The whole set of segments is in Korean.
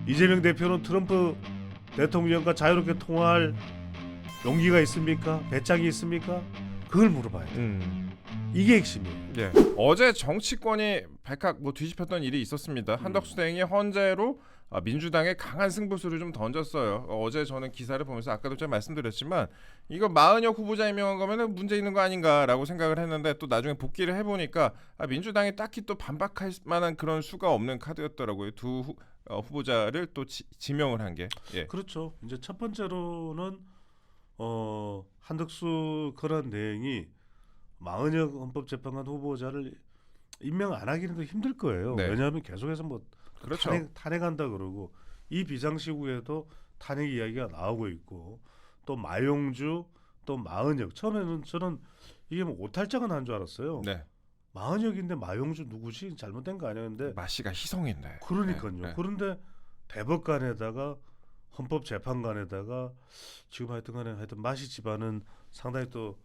이재명 대표는 트럼프 대통령과 자유롭게 통화할 용기가 있습니까? 배짱이 있습니까? 그걸 물어봐야 돼. 이게 핵심이에요. 예. 어제 정치권이 발칵 뒤집혔던 일이 있었습니다. 한덕수 대행이 헌재로 민주당에 강한 승부수를 좀 던졌어요. 어제 저는 기사를 보면서 아까도 제가 말씀드렸지만 이거 마은혁 후보자 임명한 거면 문제 있는 거 아닌가라고 생각을 했는데 또 나중에 복기를 해보니까 민주당이 딱히 또 반박할 만한 그런 수가 없는 카드였더라고요. 두 후보자를 또 지명을 한 게. 예. 그렇죠. 이제 첫 번째로는 한덕수 권한 대행이 마은혁 헌법재판관 후보자를 임명 안 하기는 힘들 거예요. 네. 왜냐하면 계속해서 그렇죠. 탄핵한다 그러고 이 비상시국에도 탄핵 이야기가 나오고 있고 또 마용주 또 마은혁 처음에는 저는 이게 오탈자가 난 줄 알았어요. 네. 마은혁인데 마용주 누구지? 잘못된 거 아니었는데 마씨가 희성인데. 그러니까요. 네. 그런데 대법관에다가 헌법재판관에다가 지금 하여튼 마씨 집안은 상당히 또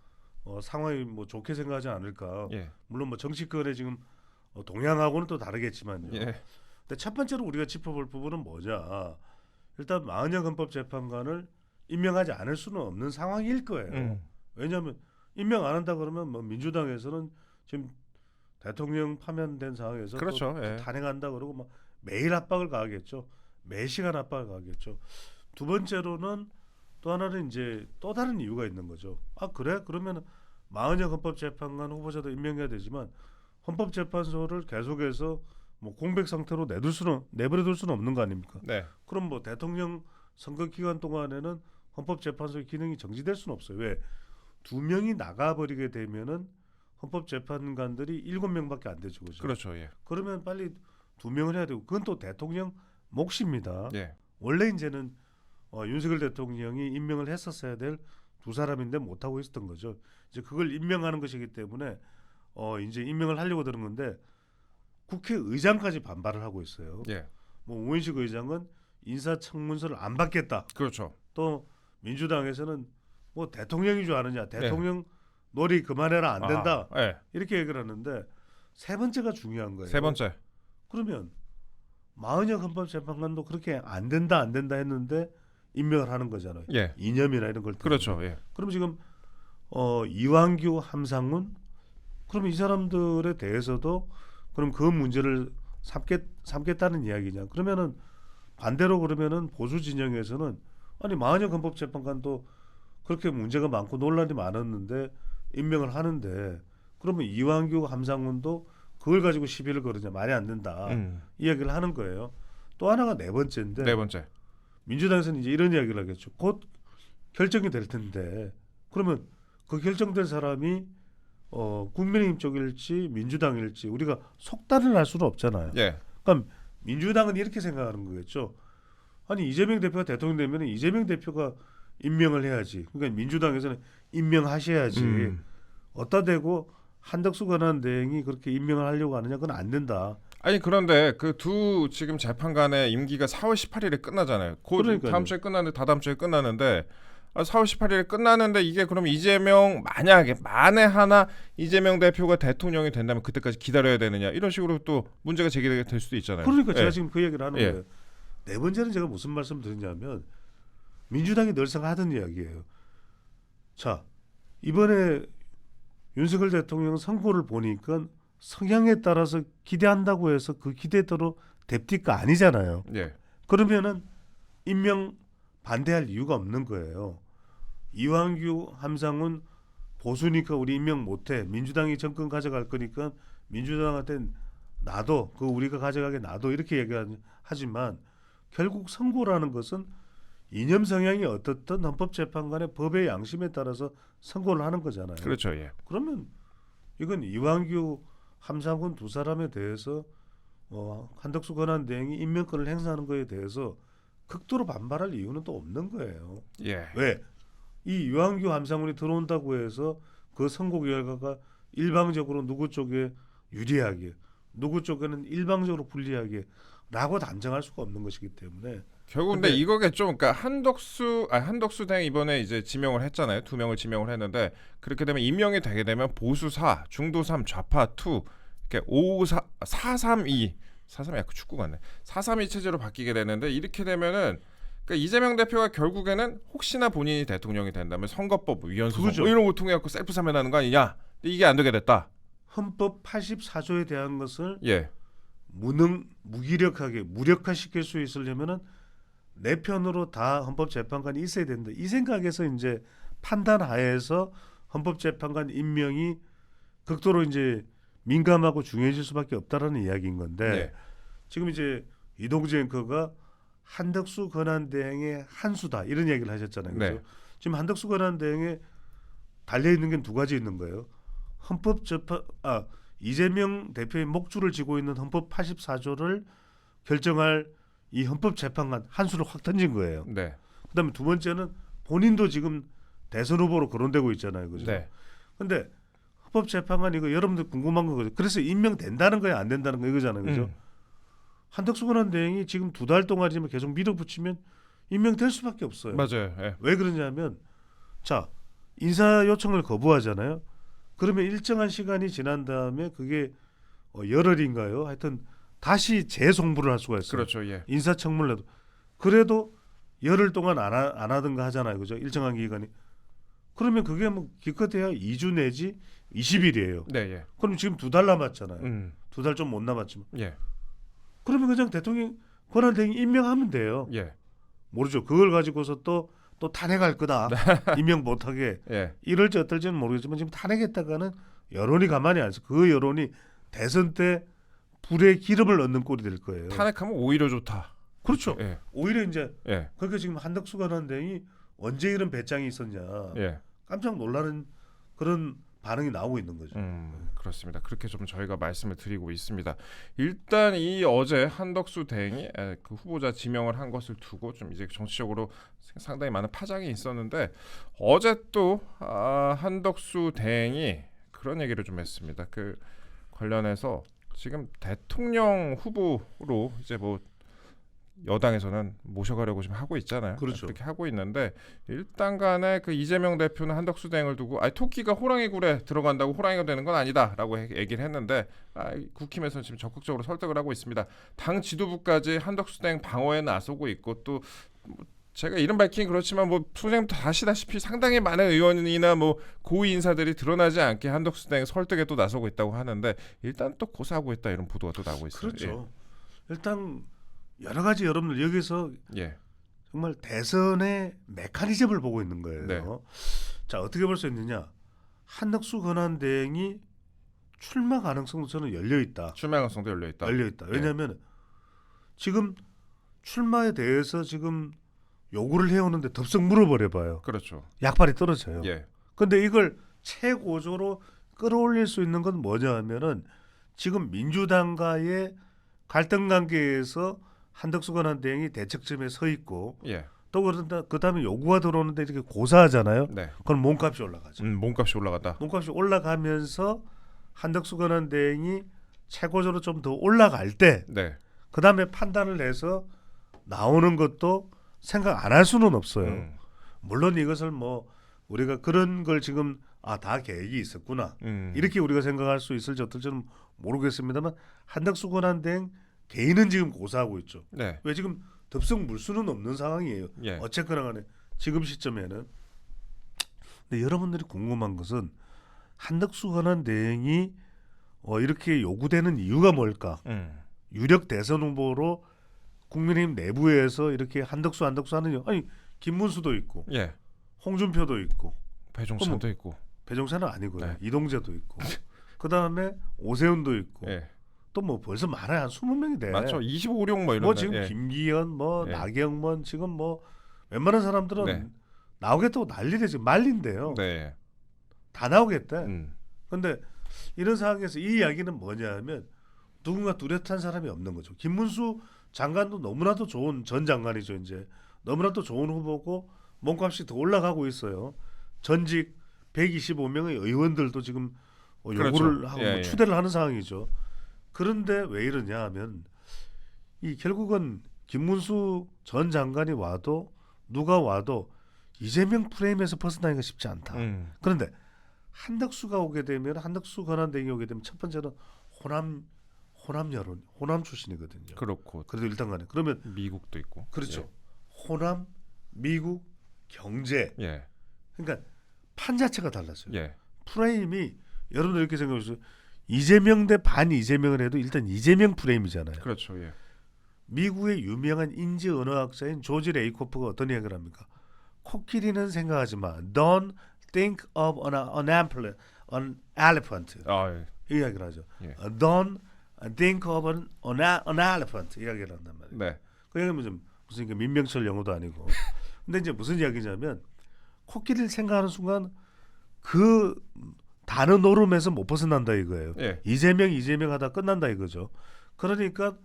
상황이 좋게 생각하지 않을까. 예. 물론 정치권에 지금 동향하고는 또 다르겠지만요. 예. 근데 첫 번째로 우리가 짚어볼 부분은 뭐냐. 일단 마은혁 헌법재판관을 임명하지 않을 수는 없는 상황일 거예요. 왜냐하면 임명 안 한다 그러면 민주당에서는 지금 대통령 파면된 상황에서 그렇죠. 또 예. 탄핵한다 그러고 매일 압박을 가하겠죠. 매 시간 압박을 가하겠죠. 두 번째로는 또 하나는 이제 또 다른 이유가 있는 거죠. 그래? 그러면 마은혁 헌법재판관 후보자도 임명해야 되지만 헌법재판소를 계속해서 공백 상태로 내버려둘 수는 없는 거 아닙니까? 네. 그럼 대통령 선거 기간 동안에는 헌법재판소의 기능이 정지될 수는 없어요. 왜? 2명이 나가버리게 되면은 헌법재판관들이 7명밖에 안 되죠, 그죠? 그렇죠. 예. 그러면 빨리 2명을 해야 되고 그건 또 대통령 몫입니다. 예. 원래 이제는 윤석열 대통령이 임명을 했었어야 될 두 사람인데 못 하고 있었던 거죠. 이제 그걸 임명하는 것이기 때문에 이제 임명을 하려고 드는 건데 국회의장까지 반발을 하고 있어요. 예. 우인식 의장은 인사청문서를 안 받겠다. 그렇죠. 또 민주당에서는 대통령인 줄 아느냐, 대통령 놀이 그만해라 안 된다. 예. 이렇게 얘기를 하는데 세 번째가 중요한 거예요. 세 번째. 그러면 마은혁 헌법재판관도 그렇게 안 된다 했는데 임명을 하는 거잖아요. 예. 이념이나 이런 걸. 그렇죠. 예. 그럼 지금 이완규, 함상훈, 그럼 이 사람들에 대해서도 그럼 그 문제를 삼겠다는 이야기냐? 그러면은 반대로 그러면은 보수 진영에서는 아니 마은혁 헌법재판관도 그렇게 문제가 많고 논란이 많았는데 임명을 하는데 그러면 이완규, 함상훈도 그걸 가지고 시비를 걸으냐? 말이 안 된다. 이야기를 하는 거예요. 또 하나가 네 번째인데. 네 번째. 민주당에서는 이제 이런 이야기를 하겠죠. 곧 결정이 될 텐데 그러면 그 결정된 사람이 국민의힘 쪽일지 민주당일지 우리가 속단을 할 수는 없잖아요. 예. 그러니까 민주당은 이렇게 생각하는 거겠죠. 아니 이재명 대표가 대통령 되면 이재명 대표가 임명을 해야지. 그러니까 민주당에서는 임명하셔야지. 어디다 대고 한덕수 권한 대행이 그렇게 임명을 하려고 하느냐? 그건 안 된다. 아니 그런데 그 두 지금 재판관의 임기가 4월 18일에 끝나잖아요. 곧 그러니까요. 다음 주에 끝나는데 다다음 주에 끝나는데 4월 18일에 끝나는데 이게 그럼 이재명 만에 하나 이재명 대표가 대통령이 된다면 그때까지 기다려야 되느냐 이런 식으로 또 문제가 제기되게 될 수도 있잖아요. 그러니까 제가 예. 지금 그 얘기를 하는 거예요. 네 번째는 제가 무슨 말씀 드리냐면 민주당이 늘상 하던 이야기예요. 자 이번에 윤석열 대통령 선거를 보니까 성향에 따라서 기대한다고 해서 그 기대대로 됩니까? 아니잖아요. 예. 그러면은 임명 반대할 이유가 없는 거예요. 이완규, 함상훈 보수니까 우리 임명 못해. 민주당이 정권 가져갈 거니까 민주당한테 놔둬. 그 우리가 가져가게 놔둬. 이렇게 얘기하지만 결국 선고라는 것은 이념 성향이 어떻든 헌법재판관의 법의 양심에 따라서 선고를 하는 거잖아요. 그렇죠. 예. 그러면 이건 이완규, 함상훈 두 사람에 대해서 한덕수 권한 대행이 임명권을 행사하는 거에 대해서 극도로 반발할 이유는 또 없는 거예요. 예. 왜? 이 이완규, 함상훈이 들어온다고 해서 그 선고 결과가 일방적으로 누구 쪽에 유리하게, 누구 쪽에는 일방적으로 불리하게 라고 단정할 수가 없는 것이기 때문에 결국 근데 이거겠죠. 그러니까 한덕수 대행 이번에 이제 지명을 했잖아요. 2명을 지명을 했는데 그렇게 되면 임명이 되게 되면 보수 4, 중도 3, 좌파 2 이렇게 5, 4, 3, 2 4.3 약간 축구 같네. 4.3이 체제로 바뀌게 되는데 이렇게 되면은 그러니까 이재명 대표가 결국에는 혹시나 본인이 대통령이 된다면 선거법 위헌 소송 그거죠. 뭐 이런 거 통해 갖고 셀프 사면하는 거 아니냐? 근데 이게 안 되게 됐다. 헌법 84조에 대한 것을 예. 무기력하게 무력화시킬 수 있으려면은 내 편으로 다 헌법재판관이 있어야 된다. 이 생각에서 이제 판단하에서 헌법재판관 임명이 극도로 이제 민감하고 중요해질 수밖에 없다라는 이야기인 건데 네. 지금 이제 이동재 앵커가 한덕수 권한대행의 한수다 이런 얘기를 하셨잖아요. 그죠? 네. 지금 한덕수 권한대행에 달려 있는 게 두 가지 있는 거예요. 이재명 대표의 목줄을 쥐고 있는 헌법 84조를 결정할 이 헌법재판관 한수를 확 던진 거예요. 네. 그다음에 두 번째는 본인도 지금 대선 후보로 거론되고 있잖아요. 그죠? 네. 근데 헌법재판관 이거 여러분들 궁금한 거거든요. 그래서 임명된다는 거야 안 된다는 거 이거잖아요. 그죠? 한덕수 권한대행이 지금 2달 동안이면 계속 밀어붙이면 임명될 수밖에 없어요. 맞아요. 예. 왜 그러냐면 자 인사 요청을 거부하잖아요. 그러면 일정한 시간이 지난 다음에 그게 열흘인가요? 하여튼 다시 재송부를 할 수가 있어요. 그렇죠. 예. 인사청문을 해도 그래도 열흘 동안 안 하든가 하잖아요. 그죠? 일정한 기간이. 그러면 그게 뭐 기껏해야 2주 내지 20일이에요. 네, 예. 그럼 지금 2달 남았잖아요. 2달 좀 못 남았지만. 예. 그러면 그냥 대통령 권한대행이 임명하면 돼요. 예. 모르죠. 그걸 가지고서 또 탄핵할 거다. 임명 못하게. 예. 이럴지 어떨지는 모르겠지만 지금 탄핵했다가는 여론이 가만히 안 있어. 그 여론이 대선 때 불에 기름을 넣는 꼴이 될 거예요. 탄핵하면 오히려 좋다. 그렇죠. 예. 오히려 이제 예. 그러니까 지금 한덕수 권한대행이 언제 이런 배짱이 있었냐. 예. 깜짝 놀라는 그런 반응이 나오고 있는 거죠. 그렇습니다. 그렇게 좀 저희가 말씀을 드리고 있습니다. 일단 이 어제 한덕수 대행이 그 후보자 지명을 한 것을 두고 좀 이제 정치적으로 상당히 많은 파장이 있었는데 어제 또 한덕수 대행이 그런 얘기를 좀 했습니다. 그 관련해서 지금 대통령 후보로 이제 뭐 여당에서는 모셔가려고 지금 하고 있잖아요. 그렇죠. 그렇게 하고 있는데 일단 간에 그 이재명 대표는 한덕수 대행을 두고 토끼가 호랑이 굴에 들어간다고 호랑이가 되는 건 아니다라고 얘기를 했는데 국힘에서는 지금 적극적으로 설득을 하고 있습니다. 당 지도부까지 한덕수 대행 방어에 나서고 있고 또 제가 이름 밝히긴 그렇지만 뭐 소장님도 아시다시피 상당히 많은 의원이나 뭐 고위 인사들이 드러나지 않게 한덕수 대행 설득에 또 나서고 있다고 하는데 일단 또 고사하고 있다 이런 보도가 또 나오고 있습니다. 그렇죠. 일단 여러 가지 여러분들 여기서 예. 정말 대선의 메커니즘을 보고 있는 거예요. 네. 자 어떻게 볼 수 있느냐? 한덕수 권한대행이 출마 가능성도 저는 열려 있다. 출마 가능성도 열려 있다. 열려 있다. 왜냐하면 지금 출마에 대해서 지금 요구를 해오는데 덥석 물어버려 봐요. 그렇죠. 약발이 떨어져요. 예. 근데 이걸 최고조로 끌어올릴 수 있는 건 뭐냐 하면은 지금 민주당과의 갈등 관계에서 한덕수 권한대행이 대책점에 서 있고 예. 또 그다음에 요구가 들어오는데 이렇게 고사하잖아요. 네. 그럼 몸값이 올라가죠. 몸값이 올라갔다. 몸값이 올라가면서 한덕수 권한대행이 최고조로 좀 더 올라갈 때 네. 그다음에 판단을 해서 나오는 것도 생각 안 할 수는 없어요. 물론 이것을 뭐 우리가 그런 걸 지금 다 계획이 있었구나 이렇게 우리가 생각할 수 있을지 어떨지는 모르겠습니다만 한덕수 권한대행 개인은 지금 고사하고 있죠. 네. 왜 지금 덥석 물 수는 없는 상황이에요. 예. 어쨌거나 간에 지금 시점에는. 근데 여러분들이 궁금한 것은 한덕수 권한대행이 이렇게 요구되는 이유가 뭘까? 유력 대선 후보로 국민의힘 내부에서 이렇게 한덕수 하느냐? 아니 김문수도 있고, 예. 홍준표도 있고, 배종찬도 있고. 배종찬은 아니고요. 네. 이동재도 있고, 그 다음에 오세훈도 있고, 예. 또 뭐 벌써 많아요. 한 20명이 돼. 맞죠. 25룡 뭐 이런. 뭐 지금 김기현, 뭐 예. 나경원 지금 뭐 웬만한 사람들은 네. 나오겠다고 난리래 지금 말린대요. 네. 다 나오겠대. 음. 근데 이런 상황에서 이 이야기는 뭐냐하면 누군가 뚜렷한 사람이 없는 거죠. 김문수 장관도 너무나도 좋은 전 장관이죠. 이제 너무나도 좋은 후보고 몸값이 더 올라가고 있어요. 전직 125명의 의원들도 지금 요구를 그렇죠. 하고 예, 예. 추대를 하는 상황이죠. 그런데 왜 이러냐 하면 이 결국은 김문수 전 장관이 와도 누가 와도 이재명 프레임에서 벗어나기가 쉽지 않다. 그런데 한덕수가 오게 되면 한덕수 권한대행이 오게 되면 첫 번째는 호남 여론, 호남 출신이거든요. 그렇고 그래도 일단간에 그러면 미국도 있고. 그렇죠. 호남, 미국, 경제. 예. 그러니까 판 자체가 달랐어요. 예. 프레임이 여러분들 이렇게 생각해보세요. 이재명 대 반 이재명을 해도 일단 이재명 프레임이잖아요. 그렇죠. 예. 미국의 유명한 인지 언어학자인 조지 레이코프가 어떤 이야기를 합니까? 코끼리는 생각하지 마. Don't think of an elephant. 아, 예. 이 이야기를 하죠. 예. Don't think of an elephant. 이 이야기를 한단 말이에요. 네. 그 얘기는 무슨 민명철 영어도 아니고. 근데 이제 무슨 이야기냐면 코끼리를 생각하는 순간 그 단어 노름에서 못 벗어난다 이거예요. 예. 이재명 하다 끝난다 이거죠. 그러니까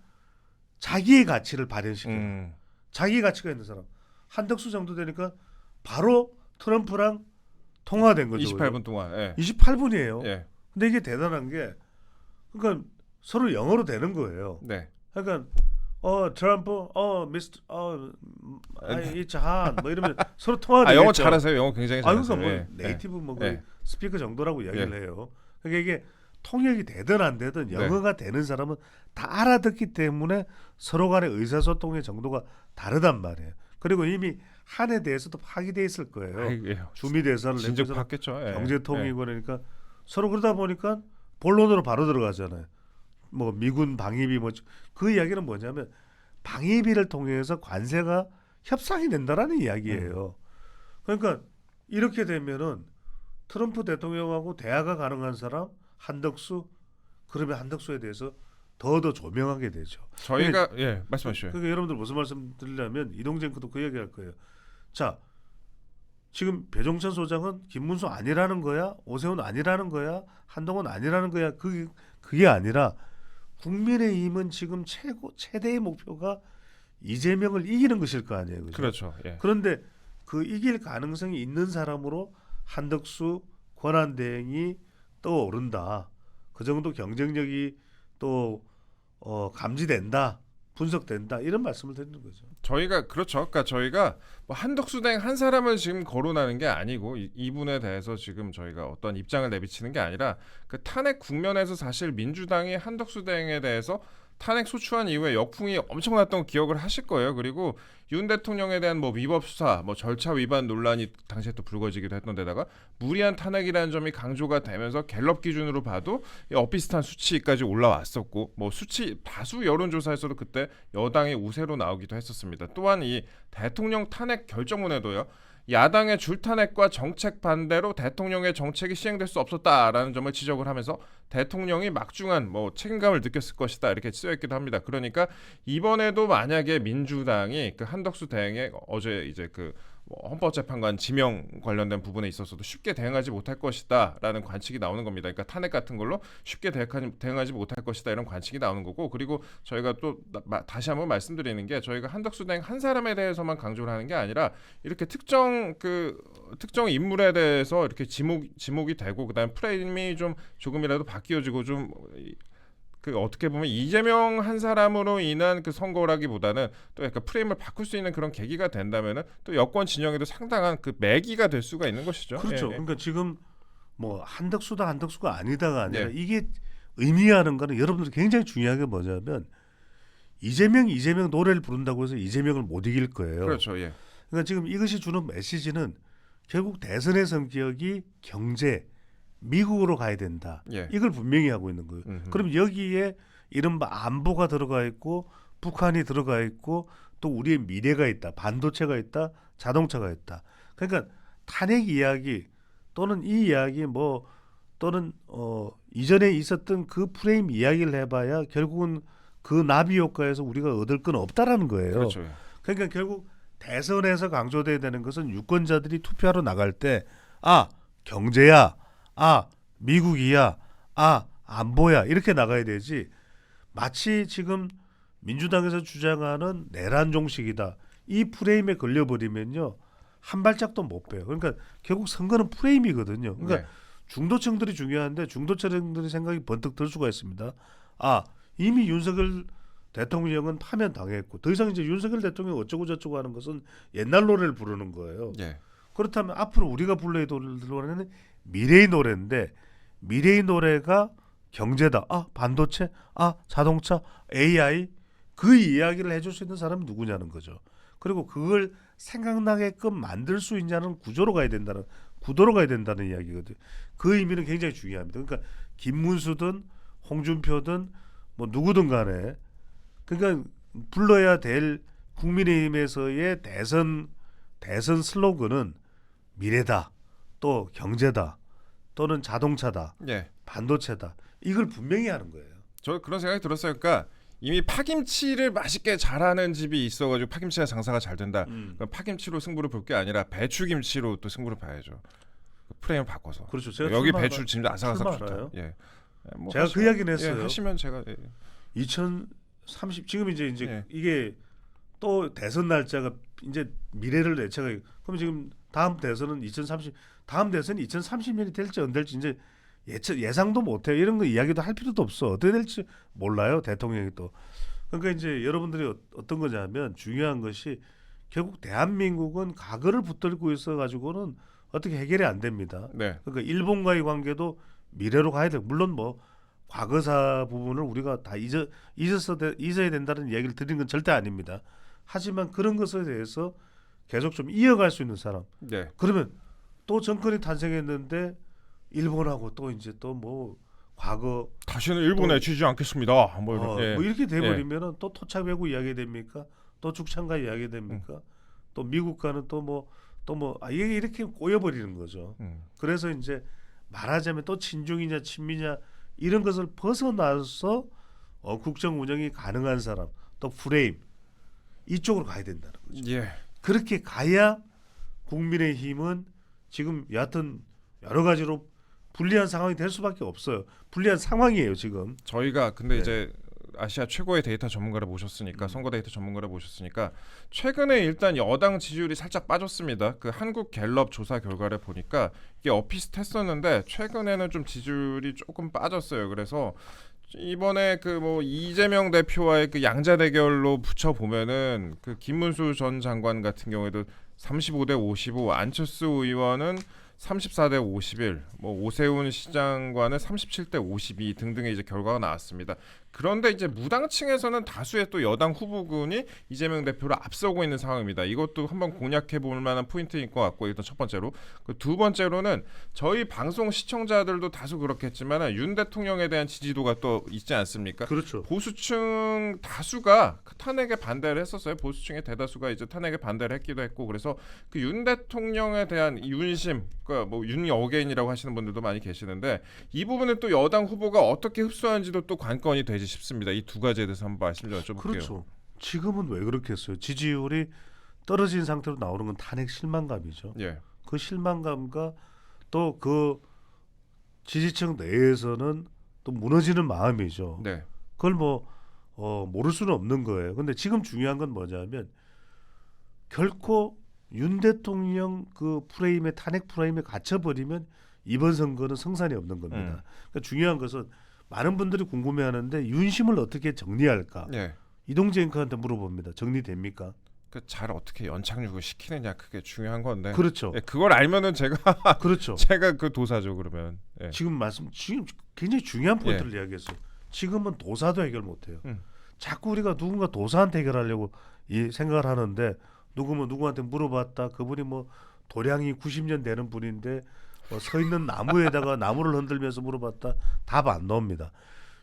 자기의 가치를 발현시켜요. 자기 가치가 있는 사람. 한덕수 정도 되니까 바로 트럼프랑 통화된 거죠. 28분 동안. 예. 28분이에요. 예. 근데 이게 대단한 게 그러니까 서로 영어로 되는 거예요. 네. 그러니까 트럼프 미스터 it's hot 뭐 이러면 서로 통화가 아, 되겠죠. 영어 잘하세요. 영어 굉장히 잘하세요. 그러니까 뭐 예. 네이티브 뭐 예. 스피커 정도라고 이야기를 해요. 그러니까 이게 통역이 되든 안 되든 영어가 되는 사람은 다 알아듣기 때문에 서로 간의 의사소통의 정도가 다르단 말이에요. 그리고 이미 한에 대해서도 파기돼 있을 거예요. 아이고요. 주미 대사를 진즉 내면서 받겠죠. 예. 경제통이고 그러니까 서로 그러다 보니까 본론으로 바로 들어가잖아요. 뭐 미군 방위비 뭐 그 이야기는 뭐냐면 방위비를 통해서 관세가 협상이 된다라는 이야기예요. 그러니까 이렇게 되면은 트럼프 대통령하고 대화가 가능한 사람 한덕수 그러면 한덕수에 대해서 더 조명하게 되죠. 저희가 예, 말씀하시죠. 그러니까 여러분들 무슨 말씀 드리려면 이동재도 그 얘기할 거예요. 자, 지금 배종찬 소장은 김문수 아니라는 거야, 오세훈 아니라는 거야, 한동훈 아니라는 거야. 그게 아니라 국민의힘은 지금 최대의 목표가 이재명을 이기는 것일 거 아니에요. 그죠? 그렇죠. 예. 그런데 그 이길 가능성이 있는 사람으로 한덕수 권한대행이 떠오른다. 그 정도 경쟁력이 또 감지된다. 분석된다 이런 말씀을 드리는 거죠. 저희가 그렇죠. 그러니까 저희가 뭐 한덕수 등 한 사람을 지금 거론하는 게 아니고 이분에 대해서 지금 저희가 어떤 입장을 내비치는 게 아니라 그 탄핵 국면에서 사실 민주당이 한덕수 등에 대해서 탄핵 소추한 이후에 역풍이 엄청났던 거 기억을 하실 거예요. 그리고 윤 대통령에 대한 뭐 위법 수사, 뭐 절차 위반 논란이 당시에 또 불거지기도 했던 데다가 무리한 탄핵이라는 점이 강조가 되면서 갤럽 기준으로 봐도 엇비슷한 수치까지 올라왔었고 뭐 수치 다수 여론조사에서도 그때 여당의 우세로 나오기도 했었습니다. 또한 이 대통령 탄핵 결정문에도요. 야당의 줄탄핵과 정책 반대로 대통령의 정책이 시행될 수 없었다라는 점을 지적을 하면서 대통령이 막중한 뭐 책임감을 느꼈을 것이다 이렇게 쓰여있기도 합니다. 그러니까 이번에도 만약에 민주당이 그 한덕수 대행의 어제 이제 그 헌법재판관 지명 관련된 부분에 있어서도 쉽게 대응하지 못할 것이다라는 관측이 나오는 겁니다. 그러니까 탄핵 같은 걸로 쉽게 대응하지 못할 것이다 이런 관측이 나오는 거고 그리고 저희가 또 다시 한번 말씀드리는 게 저희가 한덕수 대행 한 사람에 대해서만 강조를 하는 게 아니라 이렇게 특정 인물에 대해서 이렇게 지목이 되고 그다음에 프레임이 좀 조금이라도 바뀌어지고 좀 그 어떻게 보면 이재명 한 사람으로 인한 그 선거라기보다는 또 약간 프레임을 바꿀 수 있는 그런 계기가 된다면은 또 여권 진영에도 상당한 그 매기가 될 수가 있는 것이죠. 그렇죠. 예, 예. 그러니까 지금 뭐 한덕수가 아니다가 아니라 네. 이게 의미하는 거는 여러분들 굉장히 중요한 게 뭐냐면 이재명 노래를 부른다고 해서 이재명을 못 이길 거예요. 그렇죠. 예. 그러니까 지금 이것이 주는 메시지는 결국 대선의 성격이 경제, 미국으로 가야 된다. 예. 이걸 분명히 하고 있는 거예요. 그럼 여기에 이른바 안보가 들어가 있고 북한이 들어가 있고 또 우리의 미래가 있다. 반도체가 있다. 자동차가 있다. 그러니까 탄핵 이야기 또는 이 이야기 뭐 또는 이전에 있었던 그 프레임 이야기를 해봐야 결국은 그 나비 효과에서 우리가 얻을 건 없다라는 거예요. 그렇죠. 예. 그러니까 결국 대선에서 강조돼야 되는 것은 유권자들이 투표하러 나갈 때 경제야, 미국이야, 안보야 이렇게 나가야 되지. 마치 지금 민주당에서 주장하는 내란 종식이다. 이 프레임에 걸려버리면요 한 발짝도 못 빼요. 그러니까 결국 선거는 프레임이거든요. 그러니까 네. 중도층들이 중요한데 중도층들의 생각이 번뜩 들 수가 있습니다. 이미 윤석열 대통령은 파면 당했고 더 이상 이제 윤석열 대통령 어쩌고 저쩌고 하는 것은 옛날 노래를 부르는 거예요. 예. 그렇다면 앞으로 우리가 불러야 될 노래는 미래의 노래인데 미래의 노래가 경제다, 반도체, 자동차, AI 그 이야기를 해줄 수 있는 사람이 누구냐는 거죠. 그리고 그걸 생각나게끔 만들 수 있냐는 구도로 가야 된다는 이야기거든요. 그 의미는 굉장히 중요합니다. 그러니까 김문수든 홍준표든 뭐 누구든 간에 그러니까 불러야 될 국민의힘에서의 대선 슬로건은 미래다, 또 경제다, 또는 자동차다, 예. 반도체다. 이걸 분명히 하는 거예요. 저 그런 생각이 들었어요. 그러니까 이미 파김치를 맛있게 잘하는 집이 있어가지고 파김치가 장사가 잘 된다. 그럼 파김치로 승부를 볼 게 아니라 배추김치로 또 승부를 봐야죠. 프레임을 바꿔서. 그렇죠. 제가 여기 출마 배추 진짜 아삭아삭 좋다. 알아요? 예. 뭐 제가 그 이야기는 예, 했어요. 하시면 제가 2030 지금 이제 예. 이게 또 대선 날짜가 이제 미래를 내차가 그럼 지금 다음 대선은 2030 다음 대선이 2030년이 될지 안 될지 이제 예상도 못해요. 이런 거 이야기도 할 필요도 없어. 어떻게 될지 몰라요. 대통령이 또. 그러니까 이제 여러분들이 어떤 거냐면 중요한 것이 결국 대한민국은 과거를 붙들고 있어 가지고는 어떻게 해결이 안 됩니다. 네. 그러니까 일본과의 관계도 미래로 가야 돼요. 물론 뭐 과거사 부분을 우리가 다 잊어야 된다는 이야기를 드린 건 절대 아닙니다. 하지만 그런 것에 대해서 계속 좀 이어갈 수 있는 사람. 네. 그러면 또 정권이 탄생했는데 일본하고 또 이제 또 뭐 과거 다시는 일본에 지지 않겠습니다. 뭐 이런. 예. 뭐 이렇게 돼버리면은 또 토착외구 이야기 됩니까? 또 죽창가 이야기 됩니까? 또 미국과는 이게 이렇게 꼬여버리는 거죠. 그래서 이제 말하자면 또 친중이냐 친미냐 이런 것을 벗어나서 국정 운영이 가능한 사람 또 프레임 이쪽으로 가야 된다는 거죠. 예. 그렇게 가야 국민의힘은 지금 여하튼 여러 가지로 불리한 상황이 될 수밖에 없어요. 불리한 상황이에요 지금. 저희가 근데 네. 이제 아시아 최고의 데이터 전문가를 모셨으니까 선거 데이터 전문가를 모셨으니까 최근에 일단 여당 지지율이 살짝 빠졌습니다. 그 한국 갤럽 조사 결과를 보니까 이게 엇비슷했었는데 최근에는 좀 지지율이 조금 빠졌어요. 그래서 이번에 그 뭐 이재명 대표와의 그 양자 대결로 붙여 보면은 그 김문수 전 장관 같은 경우에도 35대 55, 안철수 의원은 34대 51, 뭐 오세훈 시장과는 37대 52 등등의 이제 결과가 나왔습니다. 그런데 이제 무당층에서는 다수의 또 여당 후보군이 이재명 대표를 앞서고 있는 상황입니다. 이것도 한번 공략해 볼 만한 포인트인 것 같고 일단 첫 번째로 그 두 번째로는 저희 방송 시청자들도 다수 그렇겠지만 윤 대통령에 대한 지지도가 또 있지 않습니까? 그렇죠. 보수층 다수가 탄핵에 반대를 했었어요. 보수층의 대다수가 이제 탄핵에 반대를 했기도 했고 그래서 그 윤 대통령에 대한 윤심, 그러니까 뭐 윤이 어게인이라고 하시는 분들도 많이 계시는데 이 부분은 또 여당 후보가 어떻게 흡수하는지도 또 관건이 되지 싶습니다. 이 두 가지에 대해서 한번 말씀 좀 여쭤볼게요. 그렇죠. 지금은 왜 그렇게 했어요? 지지율이 떨어진 상태로 나오는 건 탄핵 실망감이죠. 예, 그 실망감과 또 그 지지층 내에서는 또 무너지는 마음이죠. 네, 그걸 뭐 모를 수는 없는 거예요. 근데 지금 중요한 건 뭐냐면 결코 윤 대통령 그 프레임에 탄핵 프레임에 갇혀버리면 이번 선거는 성산이 없는 겁니다. 그러니까 중요한 것은 많은 분들이 궁금해하는데 윤심을 어떻게 정리할까? 예. 이동재 앵커한테 물어봅니다. 정리됩니까? 그 잘 어떻게 연착륙을 시키느냐 그게 중요한 건데. 그렇죠. 예, 그걸 알면은 제가 그렇죠. 제가 그 도사죠 그러면. 예. 지금 굉장히 중요한 포인트를 이야기했어요. 지금은 도사도 해결 못해요. 자꾸 우리가 누군가 도사한테 해결하려고 이 생각을 하는데 누구면 누구한테 물어봤다. 그분이 뭐 도량이 90년 되는 분인데 서 있는 나무에다가 나무를 흔들면서 물어봤다. 답 안 나옵니다.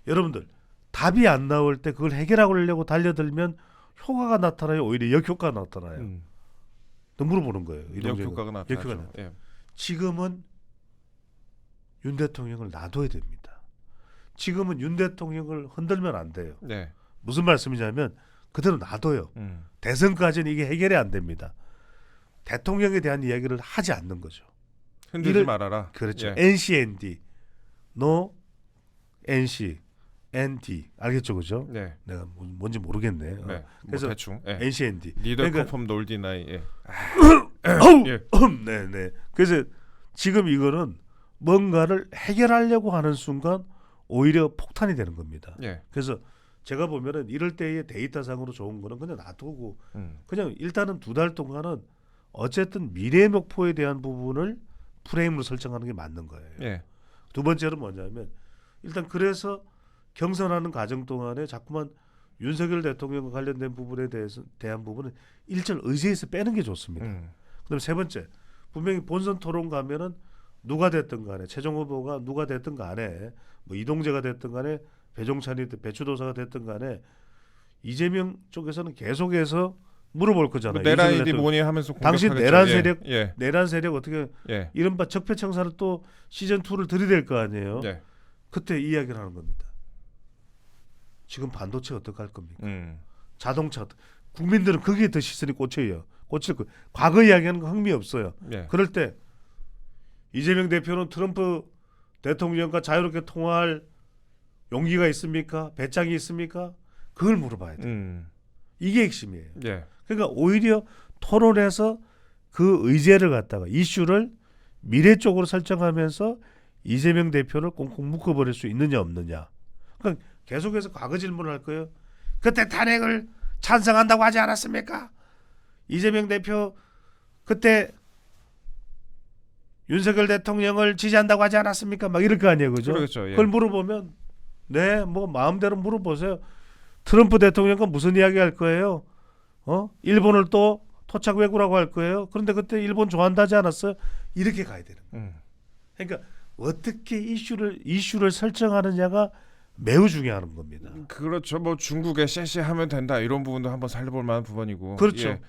여러분들 답이 안 나올 때 그걸 해결하려고 달려들면 효과가 나타나요. 오히려 역효과가 나타나요. 또 물어보는 거예요. 역효과가 나타나죠. 예. 지금은 윤 대통령을 놔둬야 됩니다. 지금은 윤 대통령을 흔들면 안 돼요. 네. 무슨 말씀이냐면 그대로 놔둬요. 대선까지는 이게 해결이 안 됩니다. 대통령에 대한 이야기를 하지 않는 거죠. 흔들지 말아라. 그렇죠. 예. NCND, no NC, ND 알겠죠, 그죠? 네. 내가 뭔지 모르겠네. 네. 뭐 그래서 대충. 예. NCND. 리더 컨펌 놀디나이. 예. 예. 네네. 그래서 지금 이거는 뭔가를 해결하려고 하는 순간 오히려 폭탄이 되는 겁니다. 예. 그래서 제가 보면은 이럴 때의 데이터상으로 좋은 거는 그냥 놔두고 그냥 일단은 2달 동안은 어쨌든 미래 목표에 대한 부분을 프레임으로 설정하는 게 맞는 거예요. 예. 두 번째는 뭐냐면 일단 그래서 경선하는 과정 동안에 자꾸만 윤석열 대통령과 관련된 부분에 대한 부분은 일절 의제에서 빼는 게 좋습니다. 그다음 세 번째, 분명히 본선 토론 가면은 누가 됐든 간에 최종 후보가 누가 됐든 간에 뭐 이동재가 됐든 간에 배종찬이 배추도사가 됐든 간에 이재명 쪽에서는 계속해서 물어볼 거잖아요. 내란이디 뭐니 하면서 당신 공격하겠죠. 내란 예, 세력 예, 내란 세력 어떻게 예, 이른바 적폐청산을 또 시즌 2를 들이댈 거 아니에요. 예. 그때 이야기를 하는 겁니다. 지금 반도체 어떻게 할 겁니까? 자동차 국민들은 거기에 더 시선이 꽂힐 거. 과거 이야기하는 거 흥미 없어요. 예. 그럴 때 이재명 대표는 트럼프 대통령과 자유롭게 통화할 용기가 있습니까? 배짱이 있습니까? 그걸 물어봐야 돼요. 이게 핵심이에요. 예. 그러니까 오히려 토론에서 그 의제를 갖다가 이슈를 미래 쪽으로 설정하면서 이재명 대표를 꽁꽁 묶어버릴 수 있느냐 없느냐. 그러니까 계속해서 과거 질문을 할 거예요. 그때 탄핵을 찬성한다고 하지 않았습니까? 이재명 대표 그때 윤석열 대통령을 지지한다고 하지 않았습니까? 막 이럴 거 아니에요, 그죠? 그러겠죠. 예. 그걸 물어보면 네, 뭐 마음대로 물어보세요. 트럼프 대통령과 무슨 이야기 할 거예요? 일본을 또 토착 왜구라고 할 거예요. 그런데 그때 일본 좋아한다지 않았어요? 이렇게 가야 되는 거예요. 그러니까 어떻게 이슈를 설정하느냐가 매우 중요한 겁니다. 그렇죠. 뭐 중국에 쎄쎄하면 된다 이런 부분도 한번 살려볼 만한 부분이고. 그렇죠. 예.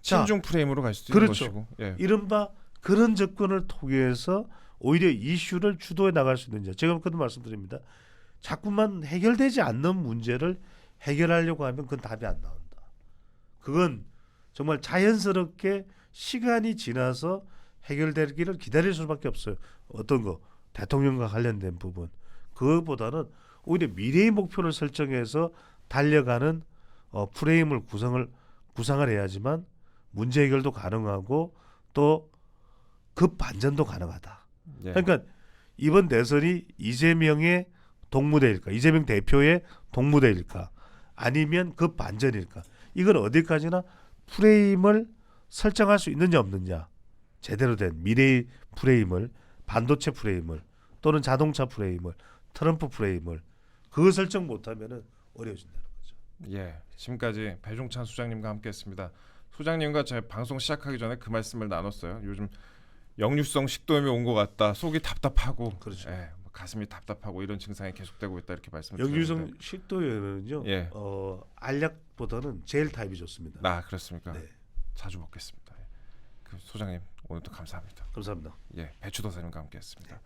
친중 프레임으로 갈 수도 그렇죠. 있는 것이고. 예. 이른바 그런 접근을 통해서 오히려 이슈를 주도해 나갈 수 있는지 제가 그도 말씀드립니다. 자꾸만 해결되지 않는 문제를 해결하려고 하면 그건 답이 안 나온다. 그건 정말 자연스럽게 시간이 지나서 해결되기를 기다릴 수밖에 없어요. 어떤 거 대통령과 관련된 부분 그것보다는 오히려 미래의 목표를 설정해서 달려가는 프레임을 구상을 해야지만 문제 해결도 가능하고 또 급반전도 가능하다. 예. 그러니까 이번 대선이 이재명의 동무대일까, 이재명 대표의 동무대일까, 아니면 급반전일까? 이건 어디까지나 프레임을 설정할 수 있느냐 없느냐, 제대로 된 미래의 프레임을, 반도체 프레임을 또는 자동차 프레임을, 트럼프 프레임을 그거 설정 못하면은 어려워진다는 거죠. 예. 지금까지 배종찬 소장님과 함께했습니다. 소장님과 제 방송 시작하기 전에 그 말씀을 나눴어요. 요즘 역류성 식도염이 온 것 같다. 속이 답답하고, 그렇죠. 예, 뭐 가슴이 답답하고 이런 증상이 계속되고 있다 이렇게 말씀을 드렸는데. 역류성 식도염은요, 예. 알약보다는 젤 타입이 좋습니다. 그렇습니까? 네, 자주 먹겠습니다. 예. 그 소장님 오늘도 감사합니다. 감사합니다. 예, 배추도사님과 함께했습니다.